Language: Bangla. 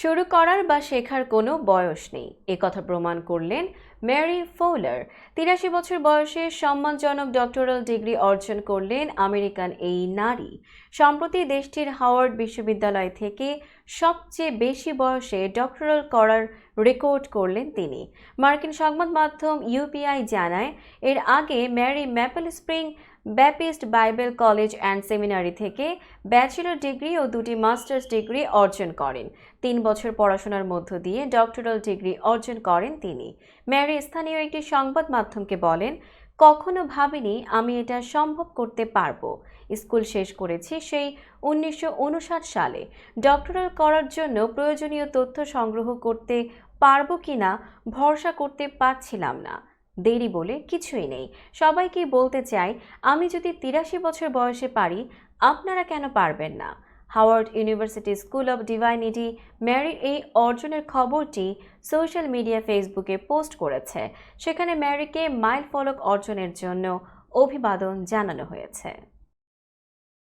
শুরু করার বা শেখার কোনো বয়স নেই, একথা প্রমাণ করলেন ম্যারি ফৌলার। ৮৩ বছর বয়সে সম্মানজনক ডক্টরাল ডিগ্রি অর্জন করলেন আমেরিকান এই নারী। সম্প্রতি দেশটির হাওয়ার্ড বিশ্ববিদ্যালয় থেকে সবচেয়ে বেশি বয়সে ডক্টরাল করার রেকর্ড করলেন তিনি। মার্কিন সংবাদ মাধ্যম ইউপিআই জানায়, এর আগে Mary Maple Spring Baptist Bible College and Seminary থেকে ব্যাচেলর ডিগ্রি ও 2টি মাস্টার্স ডিগ্রি অর্জন করেন। 3 বছর পড়াশোনার মধ্য দিয়ে ডক্টরাল ডিগ্রি অর্জন করেন তিনি। ম্যারি স্থানীয় একটি সংবাদ মাধ্যমকে বলেন, কখনো ভাবিনি আমি এটা সম্ভব করতে পারবো। স্কুল শেষ করেছি সেই 1959 সালে। ডক্টরাল করার জন্য প্রয়োজনীয় তথ্য সংগ্রহ করতে পারবো কিনা ভরসা করতে পারছিলাম না। দেরি বলে কিছুই নেই। সবাইকেই বলতে চাই, আমি যদি 83 বছর বয়সে পারি, আপনারা কেন পারবেন না? Howard university school of divinity ম্যারির এই অর্জনের খবরটি সোশ্যাল মিডিয়া ফেসবুকে পোস্ট করেছে। সেখানে ম্যারিকে মাইল ফলক অর্জনের জন্য অভিবাদন জানানো হয়েছে।